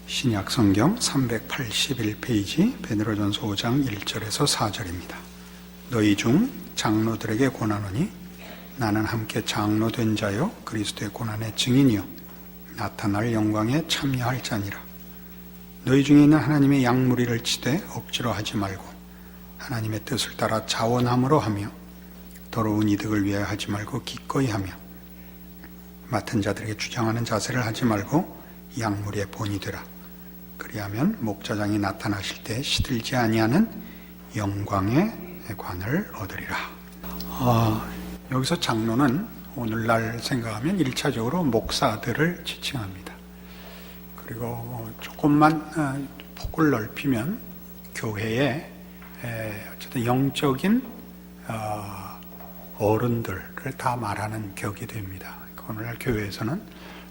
신약 성경 381페이지 베드로전서 5장 1절에서 4절입니다. 너희 중 장로들에게 고난하노니 나는 함께 장로 된 자요 그리스도의 고난의 증인이요 나타날 영광에 참여할 자니라. 너희 중에 있는 하나님의 양무리를 치되 억지로 하지 말고 하나님의 뜻을 따라 자원함으로 하며 더러운 이득을 위하여 하지 말고 기꺼이 하며 맡은 자들에게 주장하는 자세를 하지 말고 양무리의 본이 되라. 그리하면 목자장이 나타나실 때 시들지 아니하는 영광의 관을 얻으리라. 여기서 장로는 오늘날 생각하면 1차적으로 목사들을 지칭합니다. 그리고 조금만 폭을 넓히면 교회에 어쨌든 영적인 어른들을 다 말하는 격이 됩니다. 오늘날 교회에서는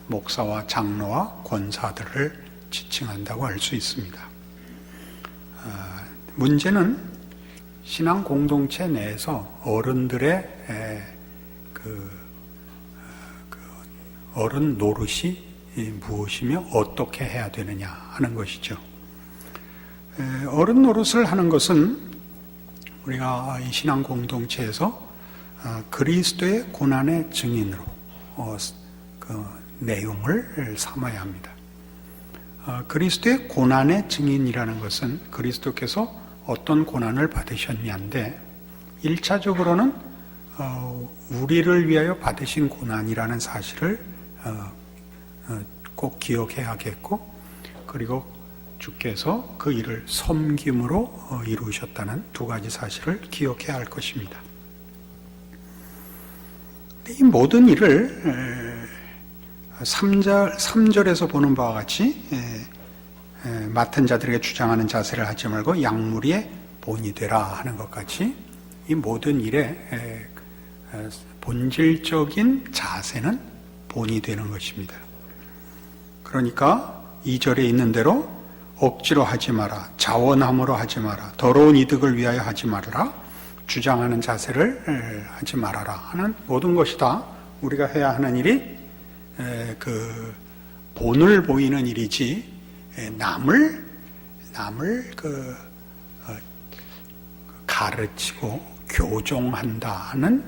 목사와 장로와 권사들을 지칭한다고 할 수 있습니다. 문제는 신앙 공동체 내에서 어른들의 어른 노릇이 무엇이며 어떻게 해야 되느냐 하는 것이죠. 어른 노릇을 하는 것은 우리가 이 신앙 공동체에서 그리스도의 고난의 증인으로 그 내용을 삼아야 합니다. 그리스도의 고난의 증인이라는 것은 그리스도께서 어떤 고난을 받으셨냐인데 1차적으로는 우리를 위하여 받으신 고난이라는 사실을 꼭 기억해야겠고, 그리고 주께서 그 일을 섬김으로 이루셨다는 두 가지 사실을 기억해야 할 것입니다. 이 모든 일을 3절에서 보는 바와 같이 맡은 자들에게 주장하는 자세를 하지 말고 양무리의 본이 되라 하는 것 같이 이 모든 일의 본질적인 자세는 본이 되는 것입니다. 그러니까 2절에 있는 대로 억지로 하지 마라, 자원함으로 하지 마라, 더러운 이득을 위하여 하지 말아라, 주장하는 자세를 하지 말아라 하는 모든 것이 다 우리가 해야 하는 일이 그 본을 보이는 일이지 남을 가르치고 교종한다 하는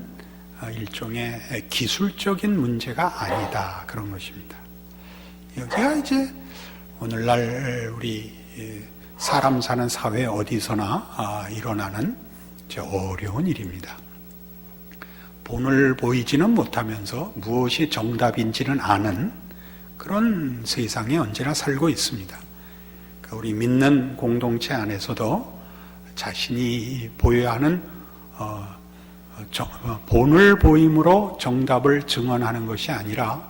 일종의 기술적인 문제가 아니다, 그런 것입니다. 여기가 이제 오늘날 우리 사람 사는 사회 어디서나 일어나는 어려운 일입니다. 본을 보이지는 못하면서 무엇이 정답인지는 아는 그런 세상에 언제나 살고 있습니다. 그러니까 우리 믿는 공동체 안에서도 자신이 보여야 하는 본을 보임으로 정답을 증언하는 것이 아니라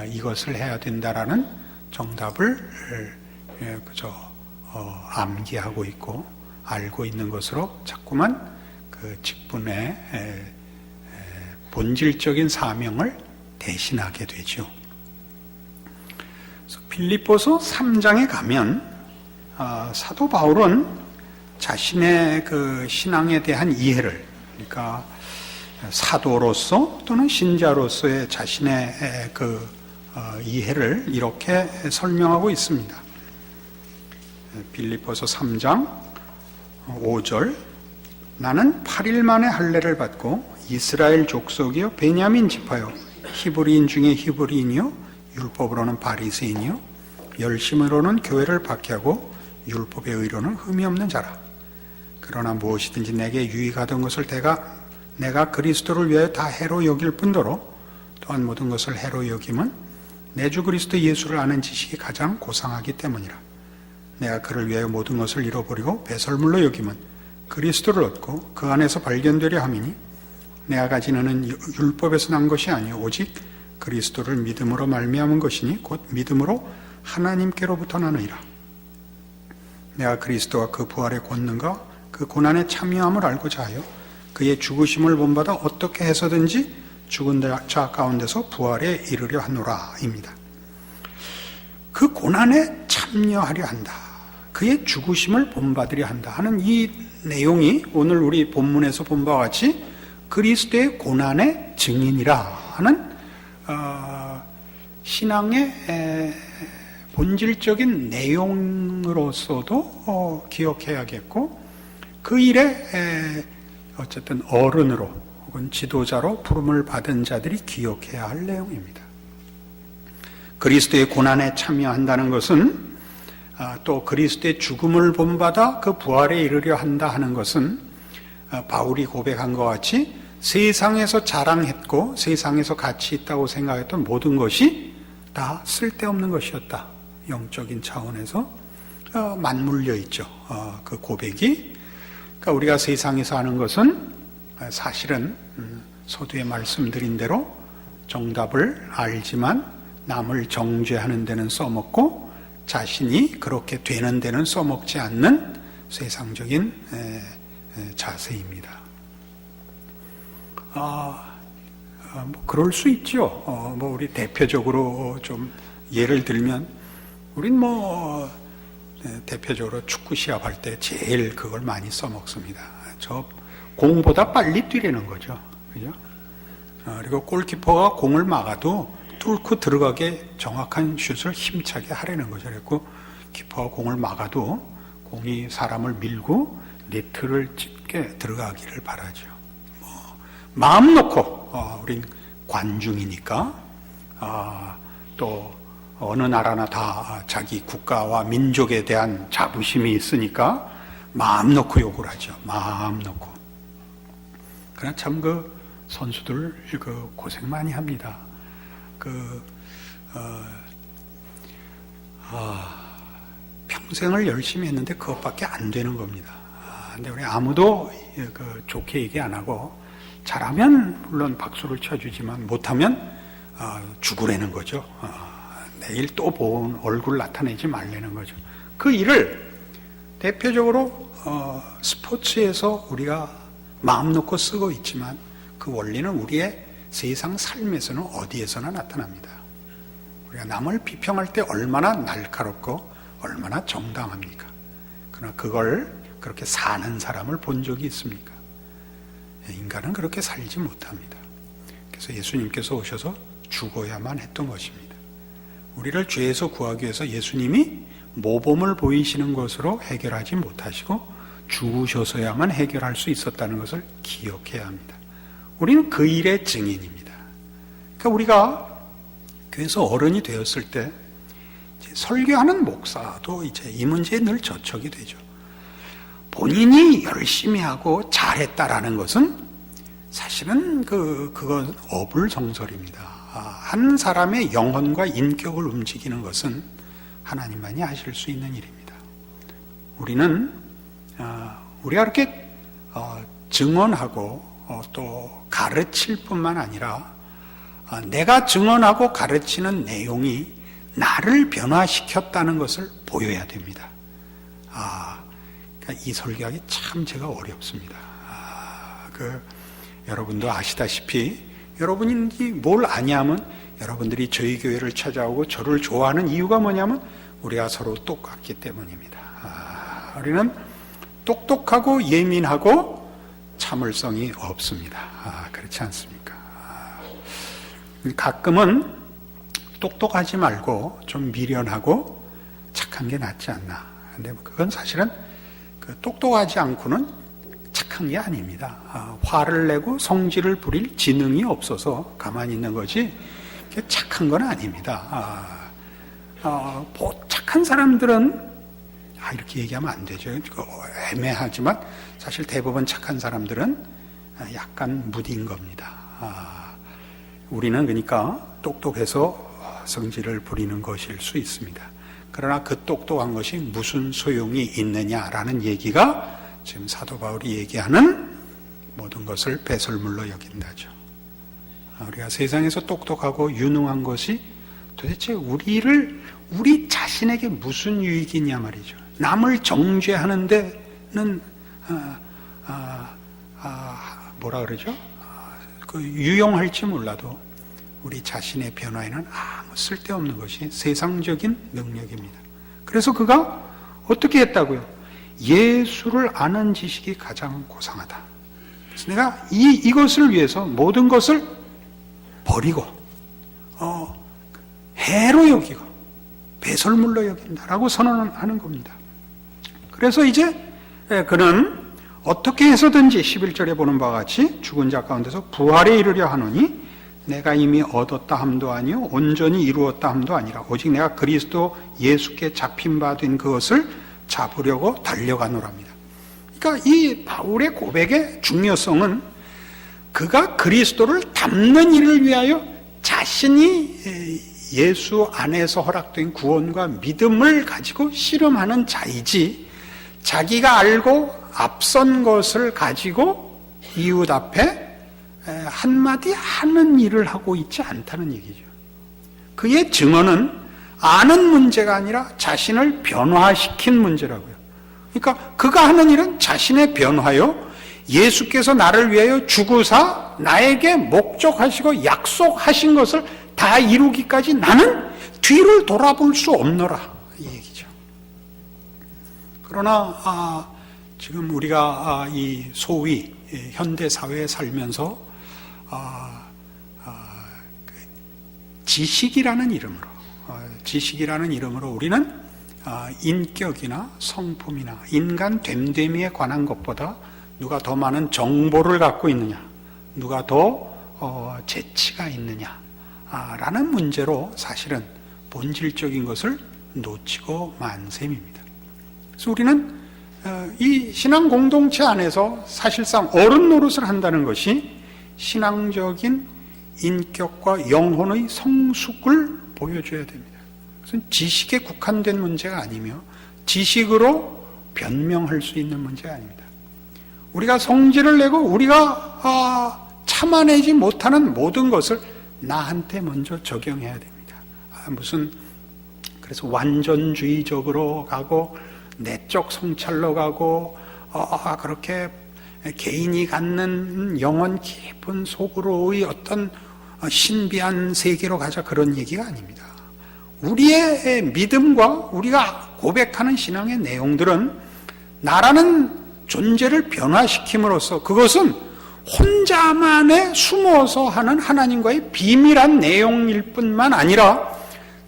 이것을 해야 된다라는 정답을 그저 암기하고 있고 알고 있는 것으로 자꾸만 그 직분의 본질적인 사명을 대신하게 되죠. 빌립보서 3장에 가면 사도 바울은 자신의 그 신앙에 대한 이해를, 그러니까 사도로서 또는 신자로서의 자신의 그 이해를 이렇게 설명하고 있습니다. 빌립보서 3장 5절, 나는 8일 만에 할례를 받고 이스라엘 족속이요 베냐민 지파요 히브리인 중에 히브리인이요 율법으로는 바리새인이요 열심으로는 교회를 박해하고 율법의 의로는 흠이 없는 자라. 그러나 무엇이든지 내게 유익하던 것을 내가 그리스도를 위하여 다 해로 여길 뿐더러 또한 모든 것을 해로 여김은 내 주 그리스도 예수를 아는 지식이 가장 고상하기 때문이라. 내가 그를 위하여 모든 것을 잃어버리고 배설물로 여김은 그리스도를 얻고 그 안에서 발견되려 함이니 내가 가지는 율법에서 난 것이 아니요 오직 그리스도를 믿음으로 말미암은 것이니 곧 믿음으로 하나님께로부터 나느니라. 내가 그리스도와 그 부활의 권능과 그 고난에 참여함을 알고자 하여 그의 죽으심을 본받아 어떻게 해서든지 죽은 자 가운데서 부활에 이르려 하노라 입니다. 그 고난에 참여하려 한다, 그의 죽으심을 본받으려 한다 하는 이 내용이 오늘 우리 본문에서 본 바와 같이 그리스도의 고난의 증인이라 하는 신앙의 본질적인 내용으로서도 기억해야겠고, 그 일에 어쨌든 어른으로 혹은 지도자로 부름을 받은 자들이 기억해야 할 내용입니다. 그리스도의 고난에 참여한다는 것은, 또 그리스도의 죽음을 본받아 그 부활에 이르려 한다 하는 것은, 바울이 고백한 것 같이 세상에서 자랑했고 세상에서 가치 있다고 생각했던 모든 것이 다 쓸데없는 것이었다. 영적인 차원에서 맞물려 있죠. 그 고백이. 그러니까 우리가 세상에서 하는 것은 사실은 서두에 말씀드린 대로 정답을 알지만 남을 정죄하는 데는 써먹고 자신이 그렇게 되는 데는 써먹지 않는 세상적인 자세입니다. 뭐 그럴 수 있죠. 뭐 우리 대표적으로 좀 예를 들면, 우린 뭐 대표적으로 축구 시합할 때 제일 그걸 많이 써먹습니다. 저 공보다 빨리 뛰려는 거죠. 그죠? 그리고 골키퍼가 공을 막아도 뚫고 들어가게 정확한 슛을 힘차게 하려는 거죠. 그래서 키퍼가 공을 막아도 공이 사람을 밀고 네트를 찢게 들어가기를 바라죠. 마음 놓고, 우린 관중이니까, 또 어느 나라나 다 자기 국가와 민족에 대한 자부심이 있으니까 마음 놓고 욕을 하죠. 마음 놓고. 그러나 참 그 선수들 그 고생 많이 합니다. 평생을 열심히 했는데 그것밖에 안 되는 겁니다. 근데 우리 아무도 좋게 얘기 안 하고, 잘하면 물론 박수를 쳐주지만 못하면 죽으라는 거죠. 내일 또 본 얼굴 나타내지 말라는 거죠. 그 일을 대표적으로 스포츠에서 우리가 마음 놓고 쓰고 있지만 그 원리는 우리의 세상 삶에서는 어디에서나 나타납니다. 우리가 남을 비평할 때 얼마나 날카롭고 얼마나 정당합니까? 그러나 그걸 그렇게 사는 사람을 본 적이 있습니까? 인간은 그렇게 살지 못합니다. 그래서 예수님께서 오셔서 죽어야만 했던 것입니다. 우리를 죄에서 구하기 위해서 예수님이 모범을 보이시는 것으로 해결하지 못하시고 죽으셔서야만 해결할 수 있었다는 것을 기억해야 합니다. 우리는 그 일의 증인입니다. 그러니까 우리가 교회에서 어른이 되었을 때 설교하는 목사도 이제 이 문제에 늘 저촉이 되죠. 본인이 열심히 하고 잘했다라는 것은 사실은 그건 어불성설입니다. 한 사람의 영혼과 인격을 움직이는 것은 하나님만이 하실 수 있는 일입니다. 우리가 이렇게 증언하고 또 가르칠 뿐만 아니라 내가 증언하고 가르치는 내용이 나를 변화시켰다는 것을 보여야 됩니다. 그러니까 이 설교하기 참 제가 어렵습니다. 여러분도 아시다시피, 여러분이 뭘 아냐면 여러분들이 저희 교회를 찾아오고 저를 좋아하는 이유가 뭐냐면 우리가 서로 똑같기 때문입니다. 우리는 똑똑하고 예민하고 참을성이 없습니다. 그렇지 않습니까? 가끔은 똑똑하지 말고 좀 미련하고 착한 게 낫지 않나. 근데 그건 사실은 똑똑하지 않고는 착한 게 아닙니다. 화를 내고 성질을 부릴 지능이 없어서 가만히 있는 거지 착한 건 아닙니다. 착한 사람들은 이렇게 얘기하면 안 되죠. 애매하지만 사실 대부분 착한 사람들은 약간 무딘 겁니다. 우리는 그러니까 똑똑해서 성질을 부리는 것일 수 있습니다. 그러나 그 똑똑한 것이 무슨 소용이 있느냐라는 얘기가 지금 사도 바울이 얘기하는 모든 것을 배설물로 여긴다죠. 우리가 세상에서 똑똑하고 유능한 것이 도대체 우리 자신에게 무슨 유익이냐 말이죠. 남을 정죄하는 데는 뭐라 그러죠? 유용할지 몰라도 우리 자신의 변화에는 아무 쓸데없는 것이 세상적인 능력입니다. 그래서 그가 어떻게 했다고요? 예수를 아는 지식이 가장 고상하다. 그래서 내가 이것을 위해서 모든 것을 버리고 해로 여기고 배설물로 여긴다라고 선언하는 겁니다. 그래서 이제 그는 어떻게 해서든지 11절에 보는 바와 같이 죽은 자 가운데서 부활에 이르려 하노니 내가 이미 얻었다 함도 아니요 온전히 이루었다 함도 아니라 오직 내가 그리스도 예수께 잡힌 바 된 그것을 잡으려고 달려가노랍니다. 그러니까 이 바울의 고백의 중요성은 그가 그리스도를 닮는 일을 위하여 자신이 예수 안에서 허락된 구원과 믿음을 가지고 씨름하는 자이지, 자기가 알고 앞선 것을 가지고 이웃 앞에 한마디 하는 일을 하고 있지 않다는 얘기죠. 그의 증언은 아는 문제가 아니라 자신을 변화시킨 문제라고요. 그러니까 그가 하는 일은 자신의 변화요, 예수께서 나를 위하여 죽으사 나에게 목적하시고 약속하신 것을 다 이루기까지 나는 뒤를 돌아볼 수 없노라, 이 얘기죠. 그러나 지금 우리가 이 소위 현대 사회에 살면서 지식이라는 이름으로 우리는 인격이나 성품이나 인간 됨됨이에 관한 것보다 누가 더 많은 정보를 갖고 있느냐, 누가 더 재치가 있느냐 라는 문제로 사실은 본질적인 것을 놓치고 만 셈입니다. 그래서 우리는 이 신앙 공동체 안에서 사실상 어른 노릇을 한다는 것이 신앙적인 인격과 영혼의 성숙을 보여줘야 됩니다. 그것은 지식에 국한된 문제가 아니며 지식으로 변명할 수 있는 문제가 아닙니다. 우리가 성질을 내고 우리가 참아내지 못하는 모든 것을 나한테 먼저 적용해야 됩니다. 그래서 완전주의적으로 가고 내적 성찰로 가고 그렇게 개인이 갖는 영혼 깊은 속으로의 어떤 신비한 세계로 가자, 그런 얘기가 아닙니다. 우리의 믿음과 우리가 고백하는 신앙의 내용들은 나라는 존재를 변화시킴으로써 그것은 혼자만에 숨어서 하는 하나님과의 비밀한 내용일 뿐만 아니라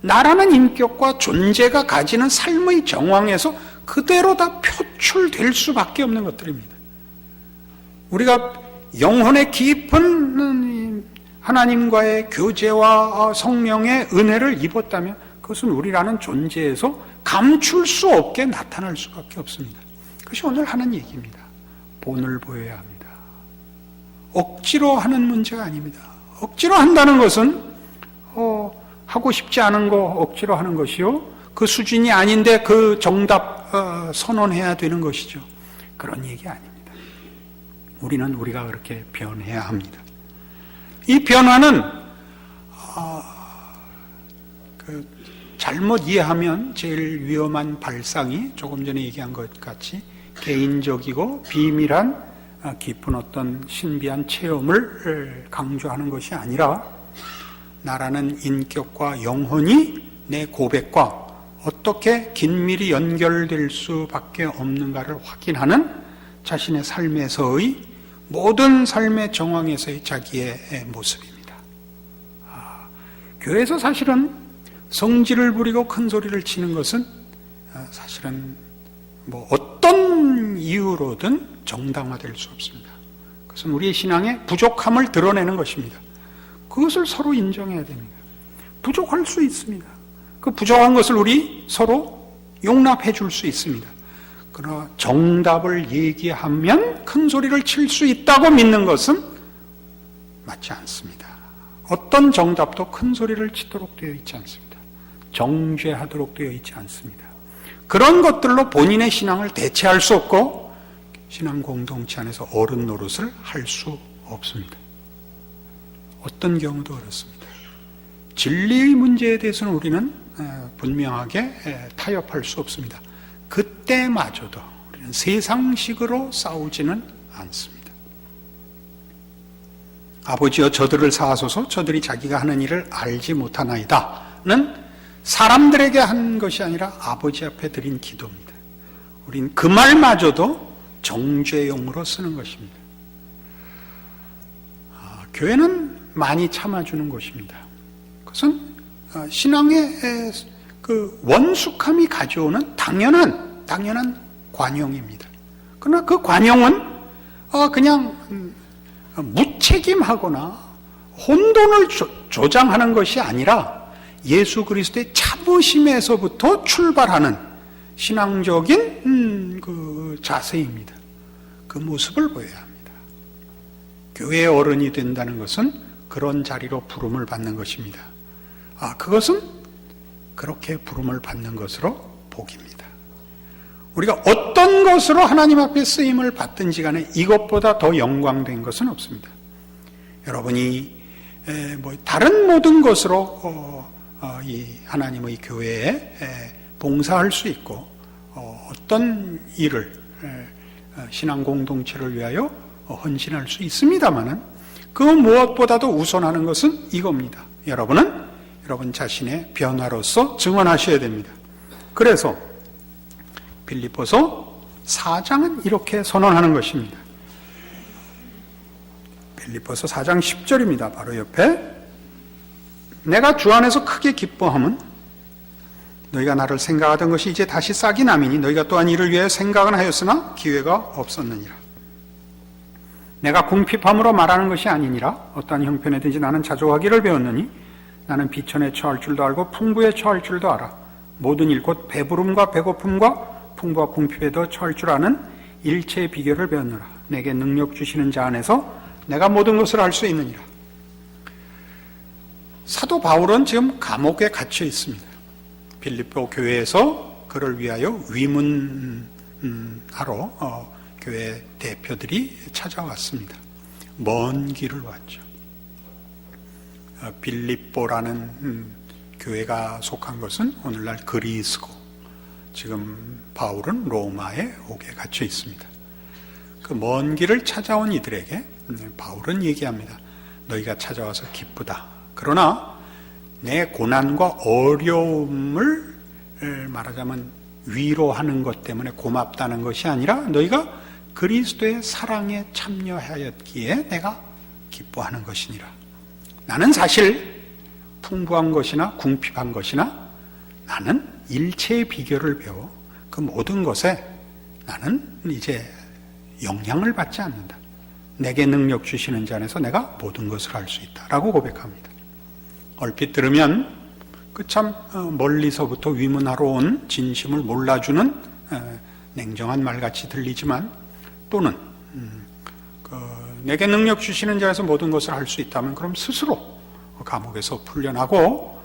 나라는 인격과 존재가 가지는 삶의 정황에서 그대로 다 표출될 수밖에 없는 것들입니다. 우리가 영혼의 깊은 하나님과의 교제와 성령의 은혜를 입었다면 그것은 우리라는 존재에서 감출 수 없게 나타날 수밖에 없습니다. 그것이 오늘 하는 얘기입니다. 본을 보여야 합니다. 억지로 하는 문제가 아닙니다. 억지로 한다는 것은 하고 싶지 않은 거 억지로 하는 것이요, 그 수준이 아닌데 그 정답 선언해야 되는 것이죠. 그런 얘기 아닙니다. 우리는 우리가 그렇게 변해야 합니다. 이 변화는 잘못 이해하면 제일 위험한 발상이 조금 전에 얘기한 것 같이 개인적이고 비밀한 깊은 어떤 신비한 체험을 강조하는 것이 아니라 나라는 인격과 영혼이 내 고백과 어떻게 긴밀히 연결될 수밖에 없는가를 확인하는 자신의 삶에서의 모든 삶의 정황에서의 자기의 모습입니다. 교회에서 사실은 성질을 부리고 큰 소리를 치는 것은 사실은 어떤 이유로든 정당화될 수 없습니다. 그것은 우리의 신앙의 부족함을 드러내는 것입니다. 그것을 서로 인정해야 됩니다. 부족할 수 있습니다. 그 부족한 것을 우리 서로 용납해 줄 수 있습니다. 그러나 정답을 얘기하면 큰 소리를 칠 수 있다고 믿는 것은 맞지 않습니다. 어떤 정답도 큰 소리를 치도록 되어 있지 않습니다. 정죄하도록 되어 있지 않습니다. 그런 것들로 본인의 신앙을 대체할 수 없고 신앙 공동체 안에서 어른 노릇을 할 수 없습니다. 어떤 경우도 그렇습니다. 진리의 문제에 대해서는 우리는 분명하게 타협할 수 없습니다. 그때마저도 우리는 세상식으로 싸우지는 않습니다. 아버지여 저들을 사하소서, 저들이 자기가 하는 일을 알지 못하나이다는 사람들에게 한 것이 아니라 아버지 앞에 드린 기도입니다. 우린 그 말마저도 정죄용으로 쓰는 것입니다. 교회는 많이 참아주는 곳입니다. 그것은 신앙의 그 원숙함이 가져오는 당연한 관용입니다. 그러나 그 관용은 그냥 무책임하거나 혼돈을 조장하는 것이 아니라 예수 그리스도의 참으심에서부터 출발하는 신앙적인 그 자세입니다. 그 모습을 보여야 합니다. 교회의 어른이 된다는 것은 그런 자리로 부름을 받는 것입니다. 그것은 그렇게 부름을 받는 것으로 복입니다. 우리가 어떤 것으로 하나님 앞에 쓰임을 받든지 간에 이것보다 더 영광된 것은 없습니다. 여러분이 다른 모든 것으로 이 하나님의 교회에 봉사할 수 있고 어떤 일을 신앙 공동체를 위하여 헌신할 수 있습니다만은 그 무엇보다도 우선하는 것은 이겁니다. 여러분은 여러분 자신의 변화로서 증언하셔야 됩니다. 그래서 빌립보서 4장은 이렇게 선언하는 것입니다. 빌립보서 4장 10절입니다. 바로 옆에 내가 주 안에서 크게 기뻐함은 너희가 나를 생각하던 것이 이제 다시 싹이 남이니 너희가 또한 이를 위해 생각은 하였으나 기회가 없었느니라. 내가 궁핍함으로 말하는 것이 아니니라. 어떠한 형편에든지 나는 자족하기를 배웠느니 나는 비천에 처할 줄도 알고 풍부에 처할 줄도 알아. 모든 일 곧 배부름과 배고픔과 풍부와 궁핍에도 처할 줄 아는 일체의 비결을 배웠노라. 내게 능력 주시는 자 안에서 내가 모든 것을 할 수 있느니라. 사도 바울은 지금 감옥에 갇혀 있습니다. 빌립보 교회에서 그를 위하여 위문하러 교회 대표들이 찾아왔습니다. 먼 길을 왔죠. 빌립보라는 교회가 속한 것은 오늘날 그리스고, 지금 바울은 로마에 옥에 갇혀 있습니다. 그 먼 길을 찾아온 이들에게 바울은 얘기합니다. 너희가 찾아와서 기쁘다. 그러나 내 고난과 어려움을 말하자면 위로하는 것 때문에 고맙다는 것이 아니라 너희가 그리스도의 사랑에 참여하였기에 내가 기뻐하는 것이니라. 나는 사실 풍부한 것이나 궁핍한 것이나 나는 일체의 비결을 배워 그 모든 것에 나는 이제 영향을 받지 않는다. 내게 능력 주시는 자 안에서 내가 모든 것을 할 수 있다라고 고백합니다. 얼핏 들으면 그 참 멀리서부터 위문하러 온 진심을 몰라주는 냉정한 말같이 들리지만, 또는 내게 능력 주시는 자에서 모든 것을 할 수 있다면 그럼 스스로 감옥에서 풀려나고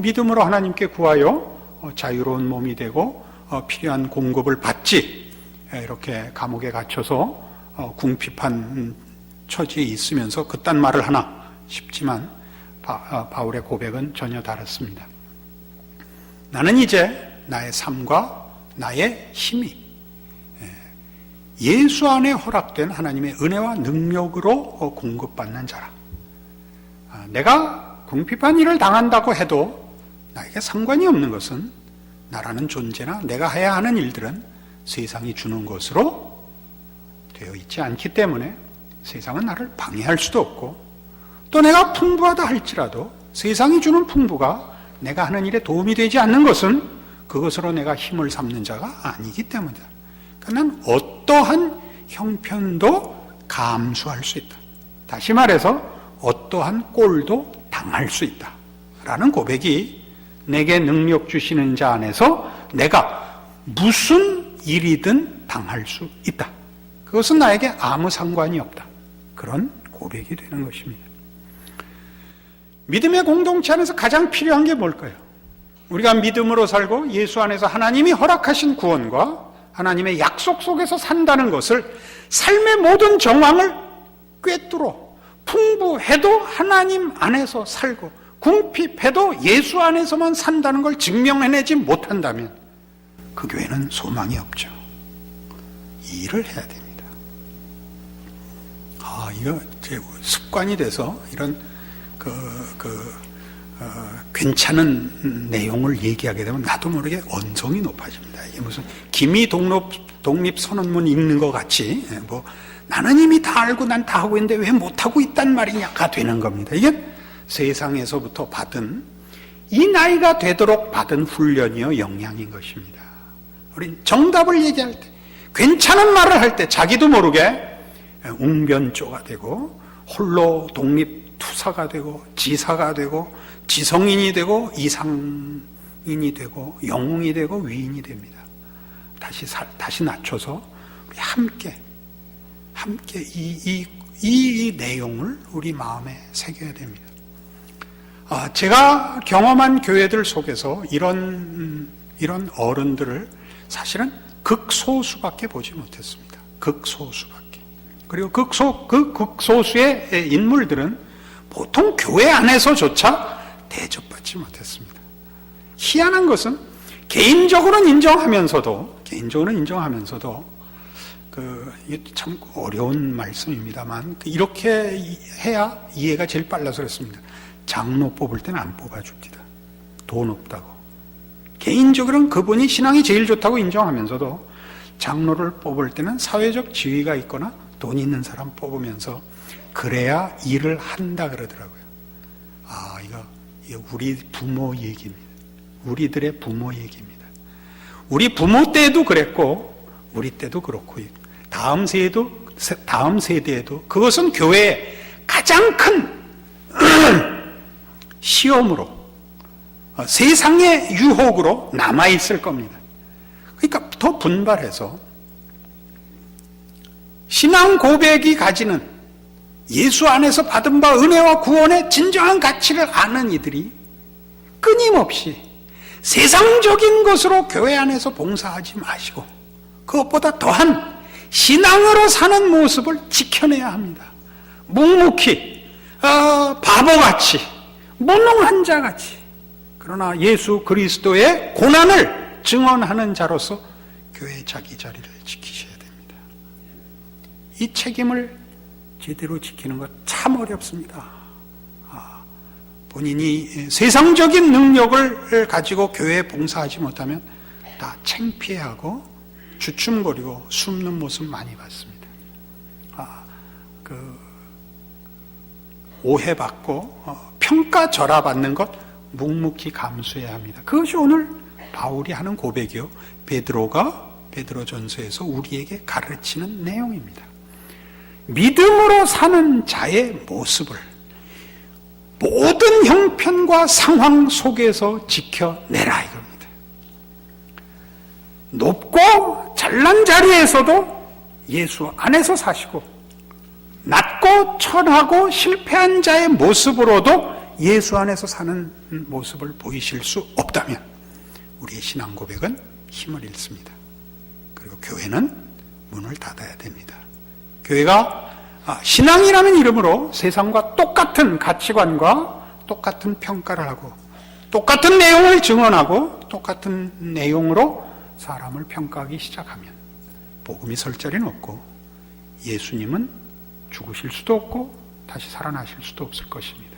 믿음으로 하나님께 구하여 자유로운 몸이 되고 필요한 공급을 받지, 이렇게 감옥에 갇혀서 궁핍한 처지에 있으면서 그딴 말을 하나 싶지만 바울의 고백은 전혀 다릅니다. 나는 이제 나의 삶과 나의 힘이 예수 안에 허락된 하나님의 은혜와 능력으로 공급받는 자라. 내가 궁핍한 일을 당한다고 해도 나에게 상관이 없는 것은 나라는 존재나 내가 해야 하는 일들은 세상이 주는 것으로 되어 있지 않기 때문에 세상은 나를 방해할 수도 없고, 또 내가 풍부하다 할지라도 세상이 주는 풍부가 내가 하는 일에 도움이 되지 않는 것은 그것으로 내가 힘을 삼는 자가 아니기 때문이다. 그러니까 난 어떠한 형편도 감수할 수 있다. 다시 말해서 어떠한 꼴도 당할 수 있다 라는 고백이 내게 능력 주시는 자 안에서 내가 무슨 일이든 당할 수 있다. 그것은 나에게 아무 상관이 없다. 그런 고백이 되는 것입니다. 믿음의 공동체 안에서 가장 필요한 게 뭘까요? 우리가 믿음으로 살고 예수 안에서 하나님이 허락하신 구원과 하나님의 약속 속에서 산다는 것을 삶의 모든 정황을 꿰뚫어 풍부해도 하나님 안에서 살고 궁핍해도 예수 안에서만 산다는 걸 증명해내지 못한다면 그 교회는 소망이 없죠. 이 일을 해야 됩니다. 이거 제 습관이 돼서 이런 괜찮은 내용을 얘기하게 되면 나도 모르게 언성이 높아집니다. 이게 무슨 기미 독립선언문 읽는 것 같이 나는 이미 다 알고 난 다 하고 있는데 왜 못하고 있단 말이냐가 되는 겁니다. 이게 세상에서부터 받은 이 나이가 되도록 받은 훈련이요 역량인 것입니다. 우린 정답을 얘기할 때, 괜찮은 말을 할 때 자기도 모르게 웅변조가 되고 홀로 독립투사가 되고 지사가 되고 지성인이 되고 이상인이 되고 영웅이 되고 위인이 됩니다. 다시 낮춰서 우리 함께 이 내용을 우리 마음에 새겨야 됩니다. 제가 경험한 교회들 속에서 이런 어른들을 사실은 극소수밖에 보지 못했습니다. 극소수밖에. 그리고 극소수의 인물들은 보통 교회 안에서조차 대접받지 못했습니다. 희한한 것은 개인적으로는 인정하면서도 참 어려운 말씀입니다만 이렇게 해야 이해가 제일 빨라서 그렇습니다. 장로 뽑을 때는 안 뽑아줍니다. 돈 없다고. 개인적으로는 그분이 신앙이 제일 좋다고 인정하면서도 장로를 뽑을 때는 사회적 지위가 있거나 돈 있는 사람 뽑으면서 그래야 일을 한다 그러더라고요. 이거 우리 부모 얘기입니다. 우리들의 부모 얘기입니다. 우리 부모 때도 그랬고 우리 때도 그렇고 다음 세대에도 그것은 교회의 가장 큰 시험으로 세상의 유혹으로 남아있을 겁니다. 그러니까 더 분발해서 신앙 고백이 가지는 예수 안에서 받은 바 은혜와 구원의 진정한 가치를 아는 이들이 끊임없이 세상적인 것으로 교회 안에서 봉사하지 마시고 그것보다 더한 신앙으로 사는 모습을 지켜내야 합니다. 묵묵히 바보같이 무능한 자같이 그러나 예수 그리스도의 고난을 증언하는 자로서 교회의 자기 자리를 지키셔야 됩니다. 이 책임을 제대로 지키는 것 참 어렵습니다. 본인이 세상적인 능력을 가지고 교회에 봉사하지 못하면 다 창피해하고 주춤거리고 숨는 모습 많이 봤습니다. 오해받고 평가절하받는 것 묵묵히 감수해야 합니다. 그것이 오늘 바울이 하는 고백이요 베드로전서에서 우리에게 가르치는 내용입니다. 믿음으로 사는 자의 모습을 모든 형편과 상황 속에서 지켜내라 이겁니다. 높고 잘난 자리에서도 예수 안에서 사시고 낮고 천하고 실패한 자의 모습으로도 예수 안에서 사는 모습을 보이실 수 없다면 우리의 신앙 고백은 힘을 잃습니다. 그리고 교회는 문을 닫아야 됩니다. 교회가 신앙이라는 이름으로 세상과 똑같은 가치관과 똑같은 평가를 하고 똑같은 내용을 증언하고 똑같은 내용으로 사람을 평가하기 시작하면 복음이 설 자리는 없고 예수님은 죽으실 수도 없고 다시 살아나실 수도 없을 것입니다.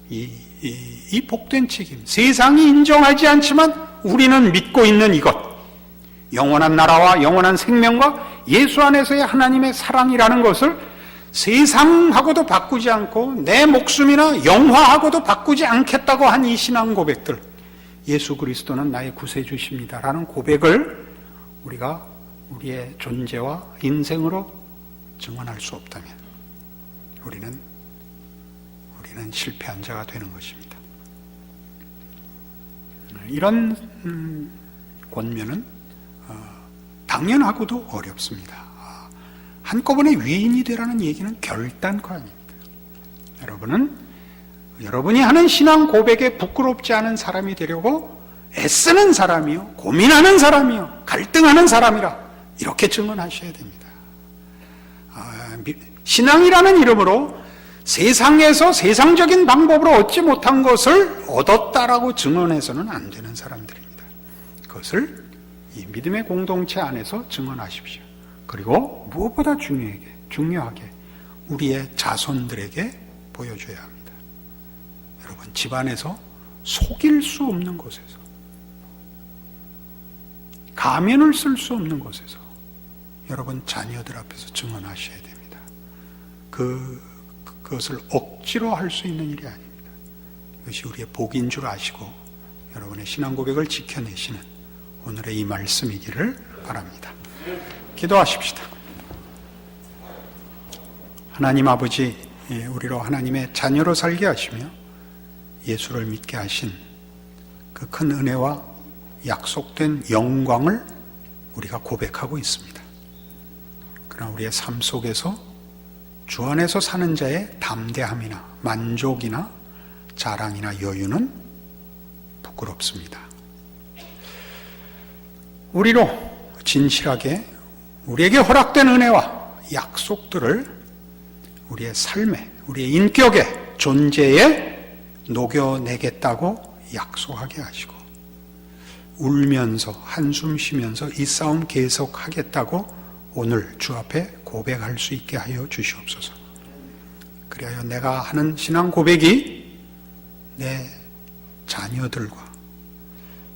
이 복된 책임, 세상이 인정하지 않지만 우리는 믿고 있는 이것, 영원한 나라와 영원한 생명과 예수 안에서의 하나님의 사랑이라는 것을 세상하고도 바꾸지 않고 내 목숨이나 영화하고도 바꾸지 않겠다고 한 이 신앙 고백들, 예수 그리스도는 나의 구세주십니다 라는 고백을 우리가 우리의 존재와 인생으로 증언할 수 없다면 우리는 실패한 자가 되는 것입니다. 이런 권면은 당연하고도 어렵습니다. 한꺼번에 위인이 되라는 얘기는 결단코 아닙니다. 여러분이 하는 신앙 고백에 부끄럽지 않은 사람이 되려고 애쓰는 사람이요, 고민하는 사람이요, 갈등하는 사람이라 이렇게 증언하셔야 됩니다. 신앙이라는 이름으로 세상에서 세상적인 방법으로 얻지 못한 것을 얻었다라고 증언해서는 안 되는 사람들입니다. 그것을 이 믿음의 공동체 안에서 증언하십시오. 그리고 무엇보다 중요하게 우리의 자손들에게 보여줘야 합니다. 여러분, 집안에서 속일 수 없는 곳에서, 가면을 쓸 수 없는 곳에서 여러분 자녀들 앞에서 증언하셔야 됩니다. 그것을 억지로 할 수 있는 일이 아닙니다. 이것이 우리의 복인 줄 아시고 여러분의 신앙 고백을 지켜내시는 오늘의 이 말씀이기를 바랍니다. 기도하십시다. 하나님 아버지, 우리로 하나님의 자녀로 살게 하시며 예수를 믿게 하신 그 큰 은혜와 약속된 영광을 우리가 고백하고 있습니다. 그러나 우리의 삶 속에서 주 안에서 사는 자의 담대함이나 만족이나 자랑이나 여유는 부끄럽습니다. 우리로 진실하게 우리에게 허락된 은혜와 약속들을 우리의 삶에, 우리의 인격에, 존재에 녹여내겠다고 약속하게 하시고 울면서 한숨 쉬면서 이 싸움 계속하겠다고 오늘 주 앞에 고백할 수 있게 하여 주시옵소서. 그리하여 내가 하는 신앙 고백이 내 자녀들과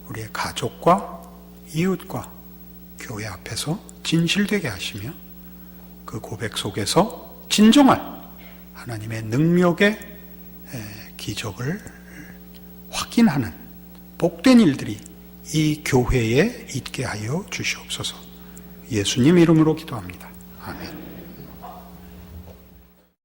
우리의 가족과 이웃과 교회 앞에서 진실되게 하시며 그 고백 속에서 진정한 하나님의 능력의 기적을 확인하는 복된 일들이 이 교회에 있게 하여 주시옵소서. 예수님 이름으로 기도합니다. 아멘.